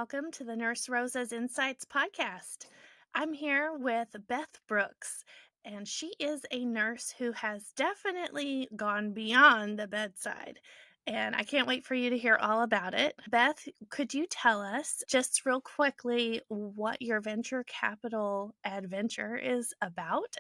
welcome to the Nurse Rosa's Insights podcast. I'm here with Beth Brooks, and she is a nurse who has definitely gone beyond the bedside. And I can't wait for you to hear all about it. Beth, could you tell us just real quickly what your venture capital adventure is about?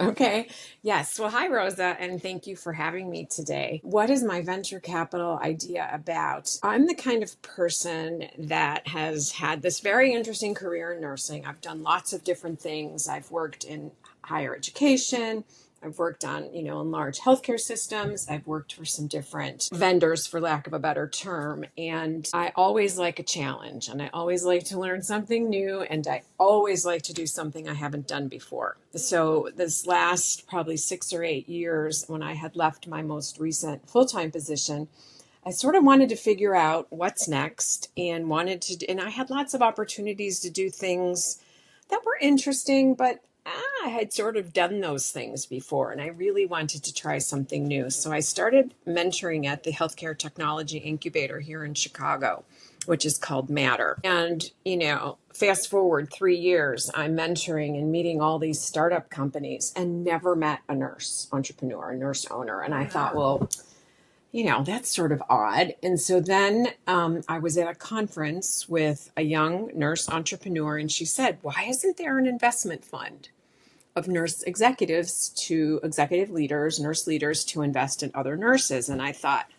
Okay. Yes. Well, hi, Rosa, and thank you for having me today. What is my venture capital idea about? I'm the kind of person that has had this very interesting career in nursing. I've done lots of different things. I've worked in higher education. I've worked on, in large healthcare systems. I've worked for some different vendors, for lack of a better term. And I always like a challenge, and I always like to learn something new, and I always like to do something I haven't done before. So this last probably 6 or 8 years, when I had left my most recent full-time position, I sort of wanted to figure out what's next and and I had lots of opportunities to do things that were interesting, but I had sort of done those things before, and I really wanted to try something new. So I started mentoring at the Healthcare Technology Incubator here in Chicago, which is called Matter. And, fast forward 3 years, I'm mentoring and meeting all these startup companies and never met a nurse entrepreneur, a nurse owner. And I thought, well, that's sort of odd. And so then I was at a conference with a young nurse entrepreneur, and she said, why isn't there an investment fund of nurse executives to executive leaders, nurse leaders to invest in other nurses? And I thought,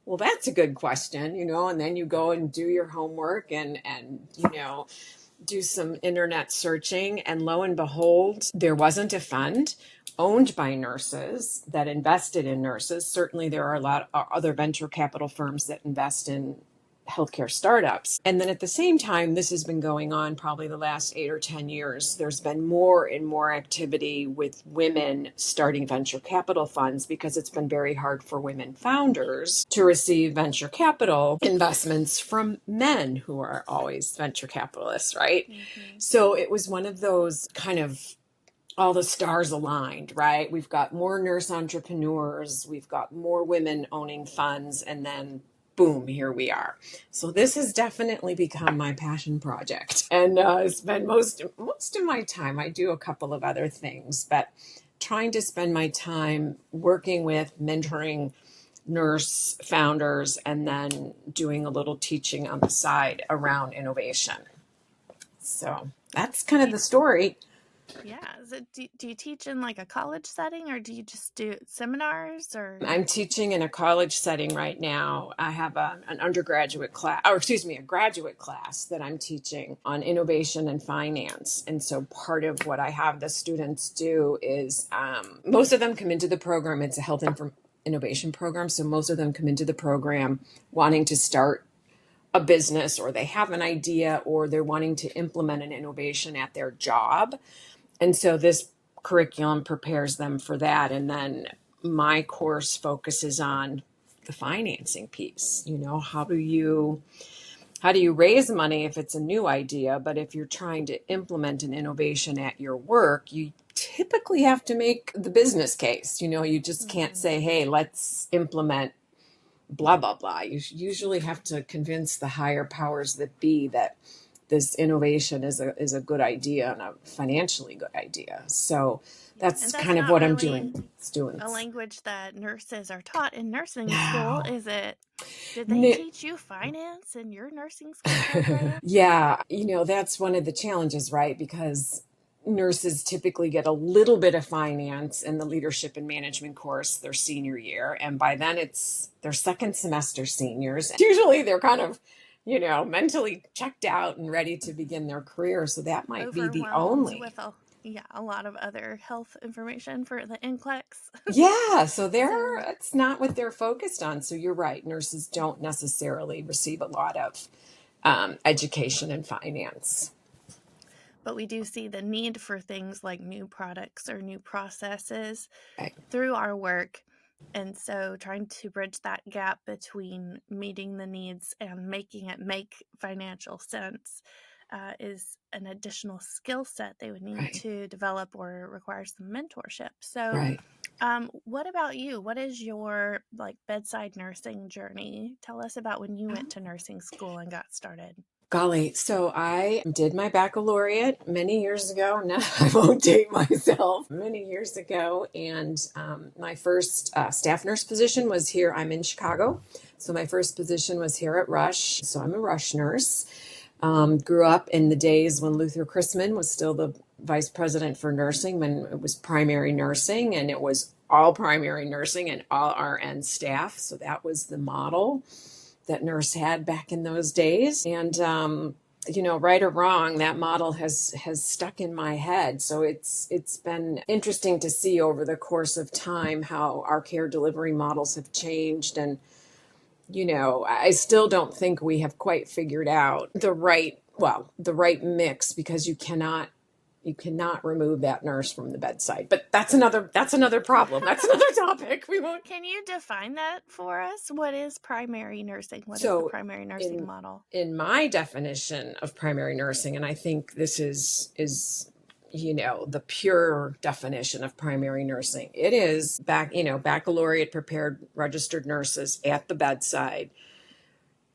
well, that's a good question, and then you go and do your homework and do some internet searching, and lo and behold, there wasn't a fund owned by nurses that invested in nurses. Certainly there are a lot of other venture capital firms that invest in healthcare startups. And then at the same time, this has been going on probably the last 8 or 10 years. There's been more and more activity with women starting venture capital funds because it's been very hard for women founders to receive venture capital investments from men who are always venture capitalists, right? Mm-hmm. So it was one of those kind of all the stars aligned, right? We've got more nurse entrepreneurs, we've got more women owning funds, and then boom, here we are. So this has definitely become my passion project, and spend most of my time. I do a couple of other things, but trying to spend my time working with, mentoring nurse founders, and then doing a little teaching on the side around innovation. So that's kind of the story. Yeah. Do you teach in like a college setting, or do you just do seminars or? I'm teaching in a college setting right now. I have an undergraduate class, or excuse me, a graduate class that I'm teaching on innovation and finance. And so part of what I have the students do is most of them come into the program. It's a health innovation program. So most of them come into the program wanting to start a business, or they have an idea, or they're wanting to implement an innovation at their job. And so this curriculum prepares them for that. And then my course focuses on the financing piece. How do you raise money if it's a new idea? But if you're trying to implement an innovation at your work, you typically have to make the business case. You just can't say, hey, let's implement blah, blah, blah. You usually have to convince the higher powers that be that this innovation is a good idea and a financially good idea. So that's kind of what I'm doing. A language that nurses are taught in nursing No. school, is it? Did they teach you finance in your nursing school program? Yeah, that's one of the challenges, right? Because nurses typically get a little bit of finance in the leadership and management course their senior year, and by then it's their second semester seniors. Usually they're kind of mentally checked out and ready to begin their career. So that might be the Overwhelmed only. with a lot of other health information for the NCLEX. Yeah, so it's not what they're focused on. So you're right. Nurses don't necessarily receive a lot of education in finance. But we do see the need for things like new products or new processes Right. through our work. And so trying to bridge that gap between meeting the needs and making it make financial sense is an additional skill set they would need Right. to develop or require some mentorship. So Right. What about you? What is your like bedside nursing journey? Tell us about when you went to nursing school and got started. Golly, so I did my baccalaureate many years ago. Now I won't date myself. Many years ago, and my first staff nurse position was here. I'm in Chicago, so my first position was here at Rush. So I'm a Rush nurse. Grew up in the days when Luther Chrisman was still the vice president for nursing, when it was primary nursing, and it was all primary nursing and all RN staff. So that was the model that nurse had back in those days. And right or wrong, that model has stuck in my head. So it's been interesting to see over the course of time how our care delivery models have changed. And I still don't think we have quite figured out the right mix, because you cannot remove that nurse from the bedside. But that's another problem. That's another topic. We won't. Can you define that for us? What is primary nursing? What is the So primary nursing in model? in my definition of primary nursing, and I think this is the pure definition of primary nursing, it is baccalaureate prepared registered nurses at the bedside,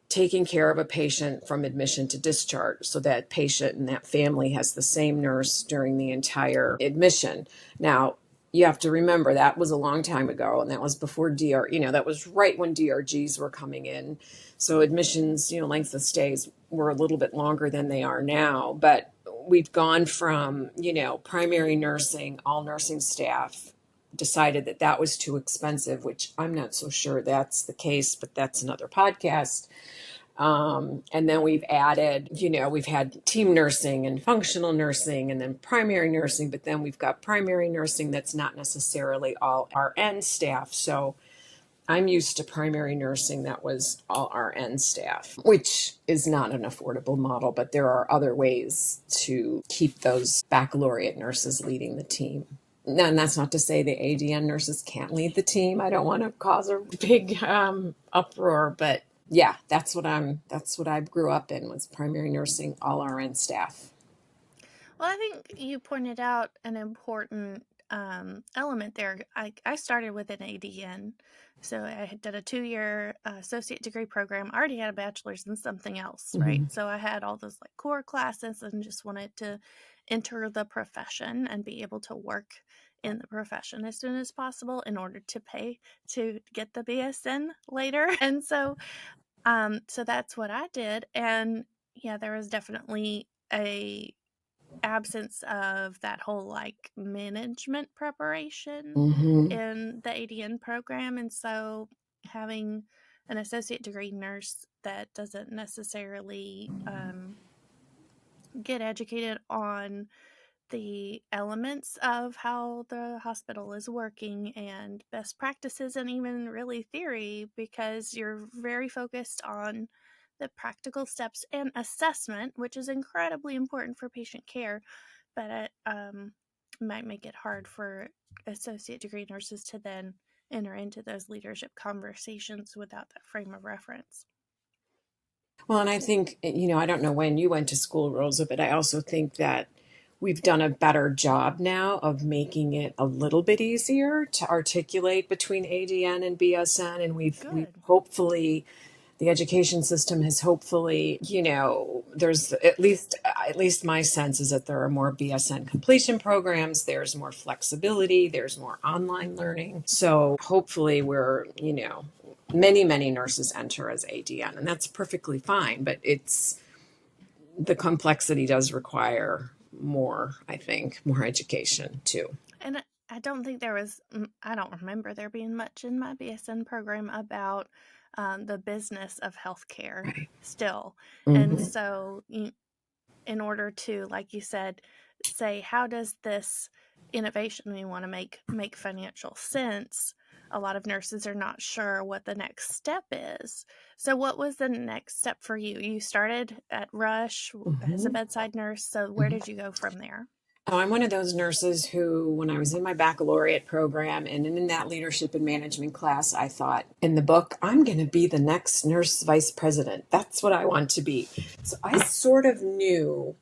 taking care of a patient from admission to discharge, so that patient and that family has the same nurse during the entire admission. Now, you have to remember that was a long time ago, and that was before that was right when DRGs were coming in. So admissions, length of stays were a little bit longer than they are now. But we've gone from, primary nursing, all nursing staff decided that that was too expensive, which I'm not so sure that's the case, but that's another podcast. And then we've added, we've had team nursing and functional nursing and then primary nursing, but then we've got primary nursing that's not necessarily all RN staff. So I'm used to primary nursing that was all RN staff, which is not an affordable model, but there are other ways to keep those baccalaureate nurses leading the team. And that's not to say the ADN nurses can't lead the team. I don't want to cause a big uproar, but yeah, that's what I grew up in, was primary nursing, all RN staff. Well, I think you pointed out an important element there. I started with an ADN. So I had done a 2-year associate degree program. I already had a bachelor's in something else, right? Mm-hmm. So I had all those like core classes and just wanted to enter the profession and be able to work in the profession as soon as possible in order to pay to get the BSN later. And so that's what I did. And yeah, there was definitely a absence of that whole like management preparation Mm-hmm. in the ADN program. And so having an associate degree nurse that doesn't necessarily get educated on the elements of how the hospital is working and best practices and even really theory, because you're very focused on the practical steps and assessment, which is incredibly important for patient care, but it might make it hard for associate degree nurses to then enter into those leadership conversations without that frame of reference. Well, and I think, I don't know when you went to school, Rosa, but I also think that we've done a better job now of making it a little bit easier to articulate between ADN and BSN. And we've Good. hopefully, the education system has hopefully, there's at least my sense is that there are more BSN completion programs, there's more flexibility, there's more online learning. So hopefully many nurses enter as ADN, and that's perfectly fine, but the complexity does require more, I think, more education too. And I don't think there was, I don't remember there being much in my BSN program about the business of healthcare Right. still. And Mm-hmm. so, in order to, like you said, say, how does this innovation we want to make financial sense? A lot of nurses are not sure what the next step is. So, what was the next step for you? You started at Rush as a Mm-hmm. bedside nurse. So, where Mm-hmm. did you go from there? Oh, I'm one of those nurses who, when I was in my baccalaureate program and in that leadership and management class, I thought in the book, I'm going to be the next nurse vice president. That's what I want to be. So I sort of knew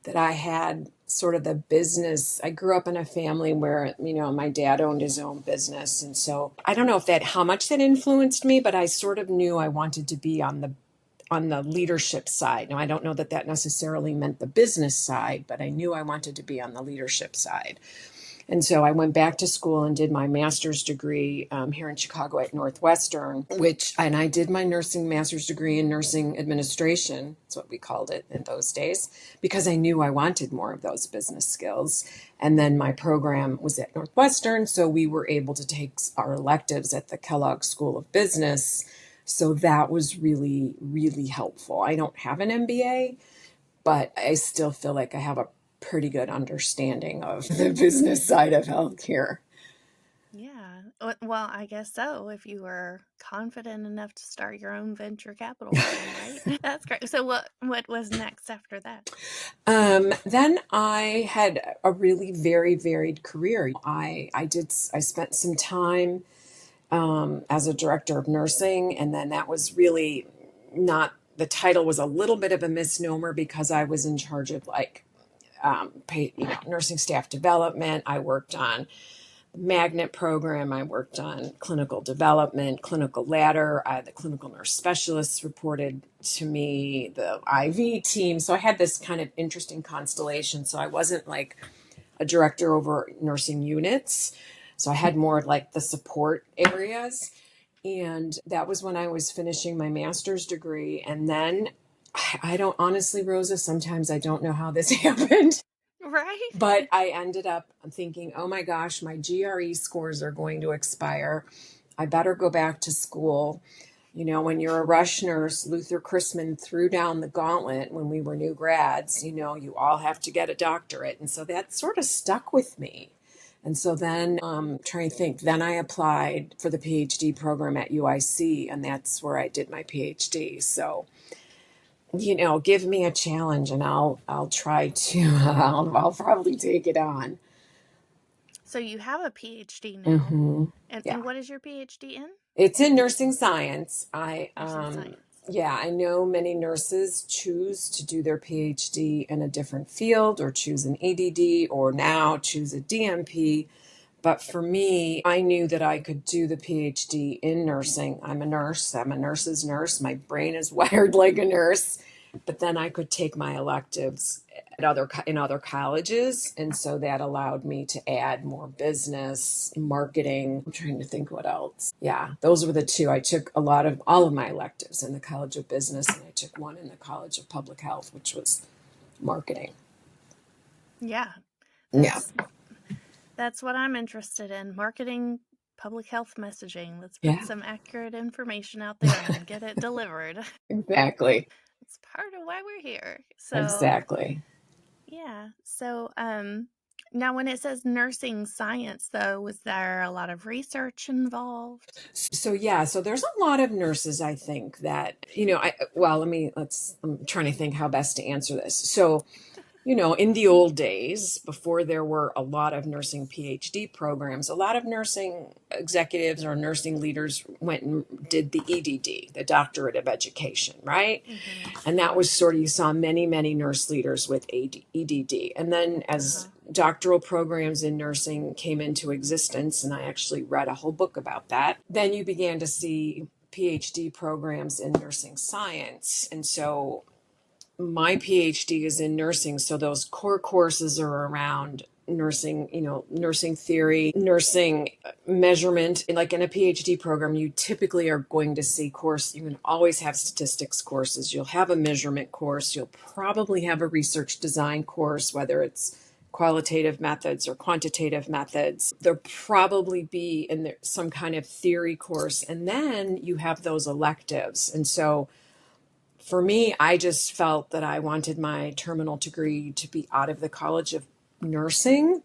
that I had sort of the business. I grew up in a family where, my dad owned his own business. And so I don't know how much that influenced me, but I sort of knew I wanted to be on the leadership side. Now, I don't know that that necessarily meant the business side, but I knew I wanted to be on the leadership side. And so I went back to school and did my master's degree here in Chicago at Northwestern, and I did my master's degree in nursing administration. That's what we called it in those days, because I knew I wanted more of those business skills. And then my program was at Northwestern, so we were able to take our electives at the Kellogg School of Business. So that was really, really helpful. I don't have an MBA, but I still feel like I have a pretty good understanding of the business side of healthcare. Yeah. Well, I guess so, if you were confident enough to start your own venture capital firm, right? That's great. So what was next after that? Then I had a really very varied career. I spent some time as a director of nursing, and then that was really not, the title was a little bit of a misnomer because I was in charge of nursing staff development. I worked on the magnet program. I worked on clinical development, clinical ladder. The clinical nurse specialists reported to me, the IV team. So I had this kind of interesting constellation. So I wasn't like a director over nursing units. So I had more like the support areas. And that was when I was finishing my master's degree. And then I don't, honestly, Rosa, sometimes I don't know how this happened. Right? But I ended up thinking, oh my gosh, my GRE scores are going to expire. I better go back to school. When you're a rush nurse, Luther Chrisman threw down the gauntlet when we were new grads. You all have to get a doctorate. And so that sort of stuck with me. And so then, trying to think, then I applied for the PhD program at UIC, and that's where I did my PhD. So, give me a challenge and I'll try to, I'll probably take it on. So you have a PhD now. Mm-hmm. And Yeah. what is your PhD in? It's in nursing science. Nursing science. Yeah, I know many nurses choose to do their PhD in a different field or choose an EDD or now choose a DMP. But for me, I knew that I could do the PhD in nursing. I'm a nurse. I'm a nurse's nurse. My brain is wired like a nurse. But then I could take my electives in other colleges, and so that allowed me to add more business, marketing. I'm trying to think what else. Yeah, those were the two. I took all of my electives in the College of Business, and I took one in the College of Public Health, which was marketing. Yeah. Yeah. That's what I'm interested in. Marketing, public health messaging. Let's put Yeah. some accurate information out there and get it delivered. Exactly. It's part of why we're here. So, Exactly. yeah. So, now when it says nursing science, though, was there a lot of research involved? So there's a lot of nurses, I think, that, I'm trying to think how best to answer this. So, in the old days, before there were a lot of nursing PhD programs, a lot of nursing executives or nursing leaders went and did the EDD, the Doctorate of Education, right? Mm-hmm. And that was sort of, you saw many, many nurse leaders with EDD. And then as doctoral programs in nursing came into existence, and I actually read a whole book about that, then you began to see PhD programs in nursing science. And so my PhD is in nursing. So those core courses are around nursing, nursing theory, nursing measurement. And like in a PhD program, you typically are going to see you can always have statistics courses. You'll have a measurement course. You'll probably have a research design course, whether it's qualitative methods or quantitative methods. There'll probably be in there some kind of theory course. And then you have those electives. And so for me, I just felt that I wanted my terminal degree to be out of the College of Nursing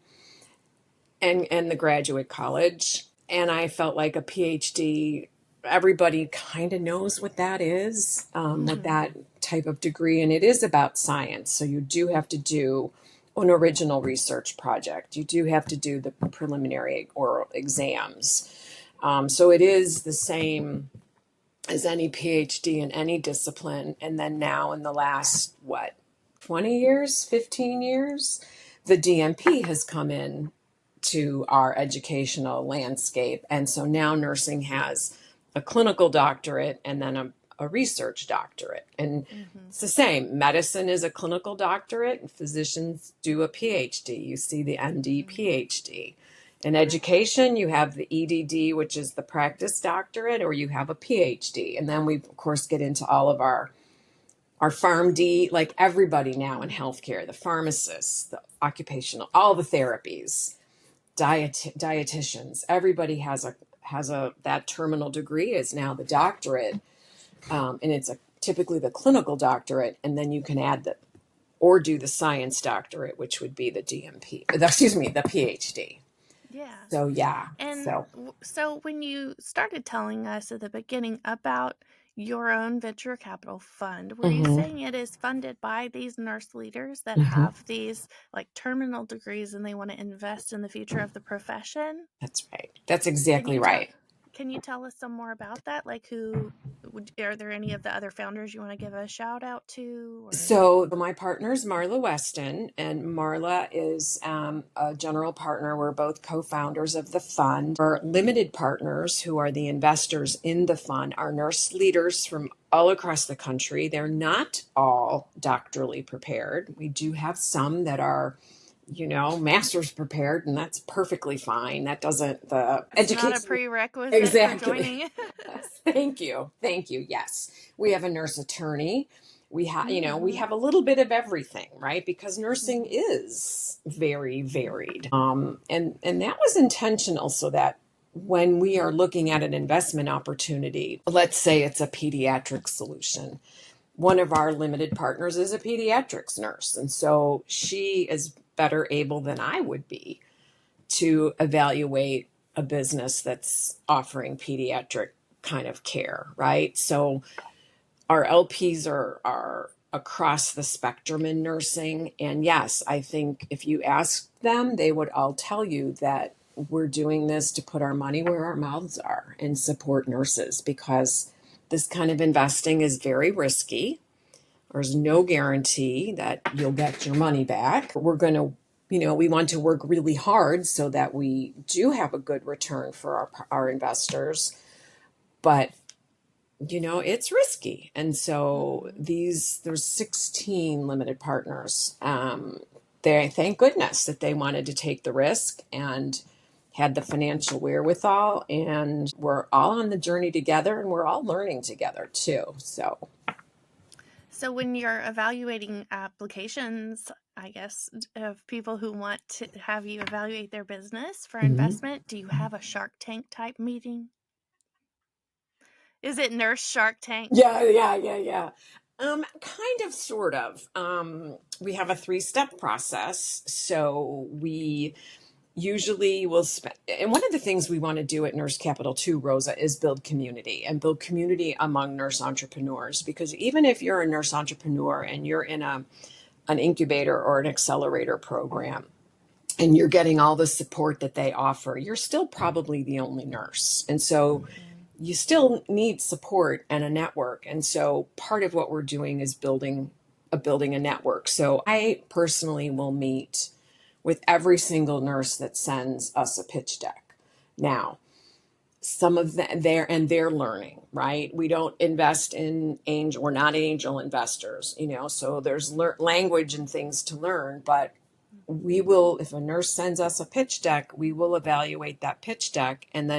and the graduate college. And I felt like a PhD, everybody kind of knows what that is, what that type of degree, and it is about science. So you do have to do an original research project. You do have to do the preliminary oral exams. So it is the same as any PhD in any discipline. And then now in the last, 20 years, 15 years, the DMP has come in to our educational landscape. And so now nursing has a clinical doctorate and then a research doctorate. And Hmm. it's the same. Medicine is a clinical doctorate, and physicians do a PhD. You see the MD, Hmm. PhD. In education, you have the EDD, which is the practice doctorate, or you have a PhD. And then we, of course, get into all of our PharmD, like everybody now in Hmm. healthcare, the pharmacists, the occupational, all the therapies, dietitians, everybody has a that terminal degree is now the doctorate, and it's typically the clinical doctorate, and then you can add the or do the science doctorate, which would be the DMP. Excuse me, the PhD. Yeah. So yeah, And so. so when you started telling us at the beginning about your own venture capital fund, were you Hmm. saying it is funded by these nurse leaders that Hmm. have these like terminal degrees and they want to invest in the future of the profession? That's right. That's Can exactly you tell right. can you tell us some more about that? Like are there any of the other founders you want to give a shout out to or So my partner is Marla Weston, and Marla is a general partner. We're both co-founders of the fund. Our limited partners, who are the investors in the fund, are nurse leaders from all across the country. They're not all doctorally prepared. We do have some that are, master's prepared, and that's perfectly fine. That doesn't the it's not a education prerequisite for exactly. joining? Yes, thank you. Thank you. Yes. We have a nurse attorney. We Hmm. have a little bit of everything, right? Because nursing Hmm. is very varied. And that was intentional so that when we are looking at an investment opportunity, let's say it's a pediatric solution. One of our limited partners is a pediatrics nurse. And so she is better able than I would be to evaluate a business that's offering pediatric kind of care, right? So our LPs are across the spectrum in nursing. And yes, I think if you ask them, they would all tell you that we're doing this to put our money where our mouths are and support nurses because this kind of investing is very risky. There's no guarantee that you'll get your money back. We're going to, we want to work really hard so that we do have a good return for our investors. But, it's risky. And so Hmm. there's 16 limited partners. They, thank goodness that they wanted to take the risk and had the financial wherewithal. And we're all on the journey together and we're all learning together too. So. So when you're evaluating applications, I guess, of people who want to have you evaluate their business for Mhm. investment, do you have a Shark Tank type meeting? Is it Nurse Shark Tank? Yeah, yeah, yeah, yeah. Kind of, sort of. We have a three-step process. So we usually will spend, and one of the things we want to do at Nurse Capital too, Rosa, is build community and build community among nurse entrepreneurs. Because even if you're a nurse entrepreneur and you're in an incubator or an accelerator program, and you're getting all the support that they offer, you're still probably the only nurse. And so Hmm. you still need support and a network. And so part of what we're doing is building a network. So I personally will meet with every single nurse that sends us a pitch deck. Now, some of them they're learning, right? We don't invest in angel, we're not angel investors, so there's language and things to learn, but we will, if a nurse sends us a pitch deck, we will evaluate that pitch deck and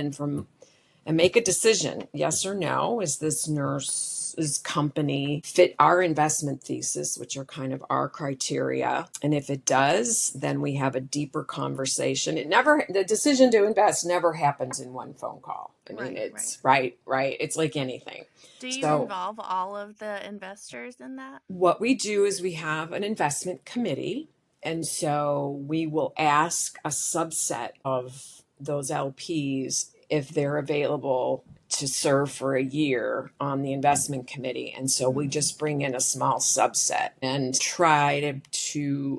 make a decision, yes or no. Is this nurse's company fit our investment thesis, which are kind of our criteria? And if it does, then we have a deeper conversation. The decision to invest never happens in one phone call. I mean, Right, right. it's right, right. It's like anything. Do you So involve all of the investors in that? what we do is we have an investment committee. And so we will ask a subset of those LPs if they're available to serve for a year on the investment committee. And so we Hmm. just bring in a small subset and try to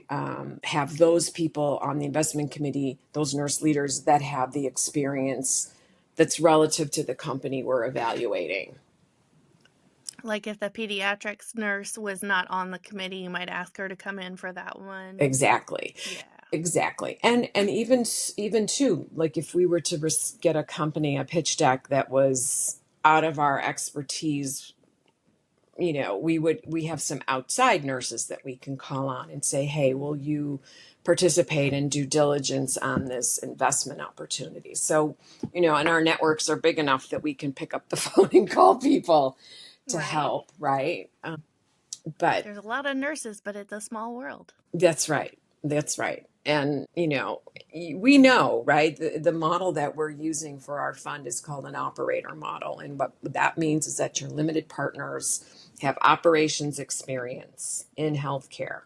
have those people on the investment committee, those nurse leaders that have the experience that's relative to the company we're evaluating. Like if the pediatrics nurse was not on the committee, you might ask her to come in for that one. Exactly. Yeah. Exactly. And even too, like if we were to get a company a pitch deck that was out of our expertise, we have some outside nurses that we can call on and say, hey, will you participate in due diligence on this investment opportunity? So, and our networks are big enough that we can pick up the phone and call people to Right. help, right? But There's a lot of nurses, but it's a small world. that's right. That's right. And, we know, right? The model that we're using for our fund is called an operator model. And what that means is that your limited partners have operations experience in healthcare.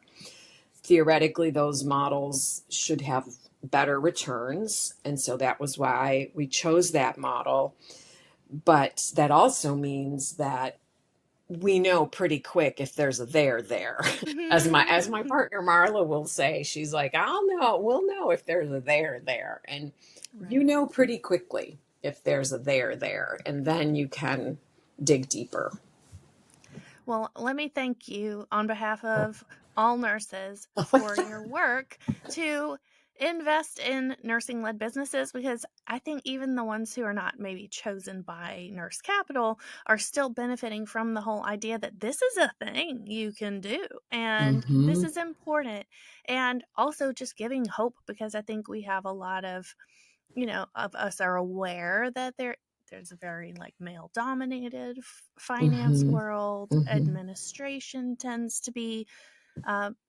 Theoretically, those models should have better returns. And so that was why we chose that model. But that also means that we know pretty quick if there's a there. As my partner Marla will say, she's like, we'll know if there's a there. And you Right. know pretty quickly if there's a there. And then you can dig deeper. Well, let me thank you on behalf of all nurses Oh my for God. your work to invest in nursing led businesses, because I think even the ones who are not maybe chosen by Nurse Capital are still benefiting from the whole idea that this is a thing you can do and this Mm-hmm. is important. And also just giving hope, because I think we have a lot of, of us are aware that there's a very like male dominated finance Mm-hmm. world. Mm-hmm. Administration tends to be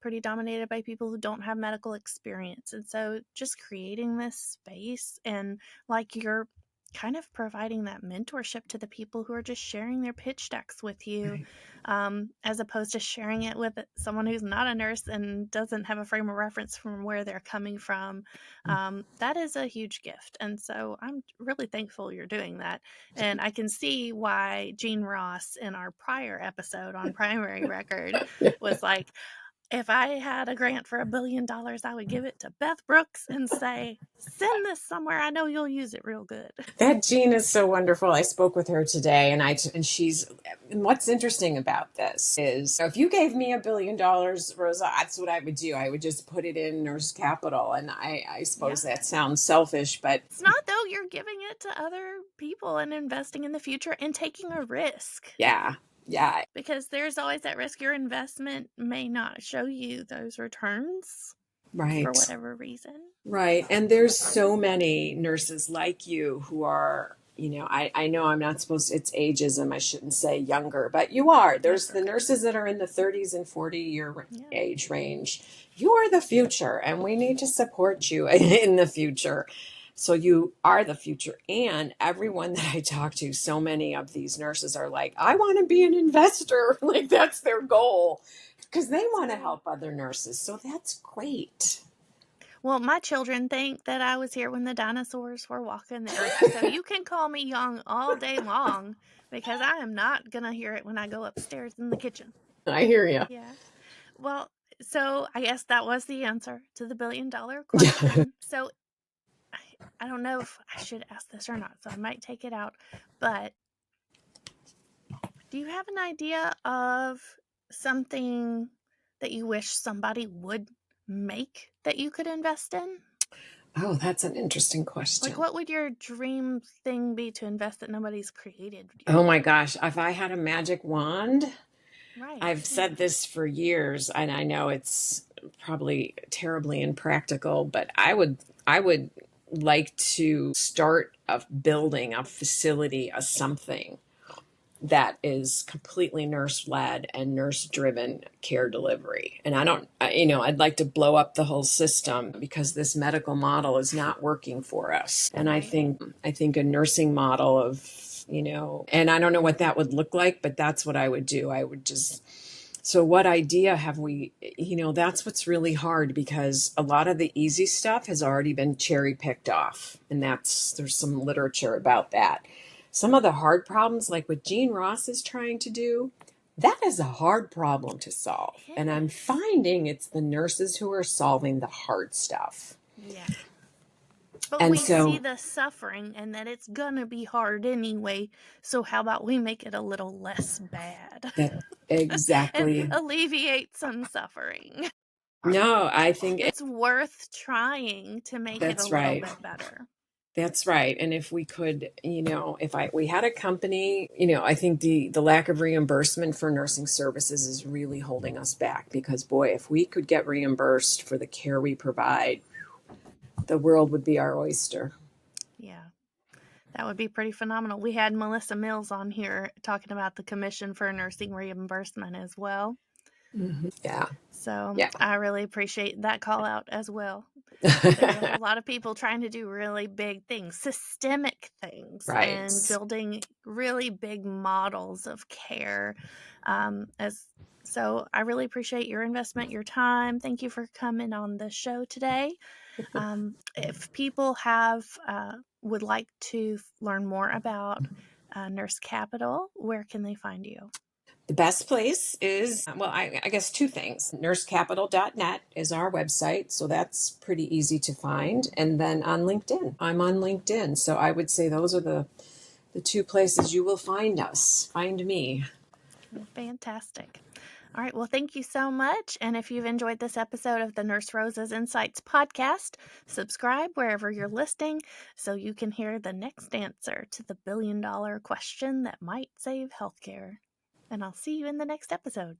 pretty dominated by people who don't have medical experience. And so just creating this space, and like you're kind of providing that mentorship to the people who are just sharing their pitch decks with you, Right. as opposed to sharing it with someone who's not a nurse and doesn't have a frame of reference from where they're coming from. That is a huge gift. And so I'm really thankful you're doing that. And I can see why Jean Ross in our prior episode on Primary Record was like, if I had a grant for $1 billion, I would give it to Beth Brooks and say, send this somewhere. I know you'll use it real good. That Jean is so wonderful. I spoke with her today, and what's interesting about this is if you gave me $1 billion, Rosa, that's what I would do. I would just put it in Nurse Capital, and I Yeah. suppose that sounds selfish, but It's not, though. You're giving it to other people and investing in the future and taking a risk, yeah, yeah, because there's always that risk your investment may not show you those returns for right. whatever reason. Right. And there's so many nurses like you who are, I know I'm not supposed to, it's ageism. I shouldn't say younger, but you are. There's That's the okay. nurses that are in the 30s and 40-year Yeah. age range. You are the future, and we need to support you in the future. So you are the future. And everyone that I talk to, so many of these nurses are like, I want to be an investor. Like that's their goal because they That's want to great. help other nurses. So that's great. Well, my children think that I was here when the dinosaurs were walking the earth. So you can call me young all day long, because I am not going to hear it when I go upstairs in the kitchen. I hear you. Yeah. Well, so I guess that was the answer to the $1 billion question. So I don't know if I should ask this or not, so I might take it out. But do you have an idea of something that you wish somebody would make that you could invest in? Oh, that's an interesting Like, question. what would your dream thing be to invest that nobody's created Oh yet? my gosh, if I had a magic wand, Right. I've Yeah. said this for years, and I know it's probably terribly impractical, but I would like to start a building, a facility, a something that is completely nurse led and nurse driven care delivery. And I don't, I'd like to blow up the whole system because this medical model is not working for us. And I Right. think, I think a nursing model of, and I don't know what that would look like, but that's what I would do. I would just, so what idea have we, that's what's really hard because a lot of the easy stuff has already been cherry picked off. And there's some literature about that. Some of the hard problems, like what Jean Ross is trying to do, that is a hard problem to solve. It And I'm is. finding it's the nurses who are solving the hard stuff. Yeah. But And we see so the suffering and that it's gonna be hard anyway, so how about we make it a little less bad that and exactly. alleviate some suffering? No, I think It's worth trying to make it a that's little right. bit better. That's right. And if we could, if we had a company, I think the lack of reimbursement for nursing services is really holding us back because boy, if we could get reimbursed for the care we provide, the world would be our oyster. Yeah, that would be pretty phenomenal. We had Melissa Mills on here talking about the Commission for Nursing Reimbursement as well. Yeah. So Yeah. I really appreciate that call out as well. There's a lot of people trying to do really big things, systemic things, and Right. building really big models of care. As so, I really appreciate your investment, your time. Thank you for coming on the show today. If people would like to learn more about Nurse Capital, where can they find you? The best place is, well, I guess two things. Nursecapital.net is our website, so that's pretty easy to find. And then on LinkedIn, I'm on LinkedIn. So I would say those are the two places you will find us, find me. Well, fantastic. All right. Well, thank you so much. And if you've enjoyed this episode of the Nurse Rosa's Insights podcast, subscribe wherever you're listening so you can hear the next answer to the $1 billion question that might save healthcare. And I'll see you in the next episode.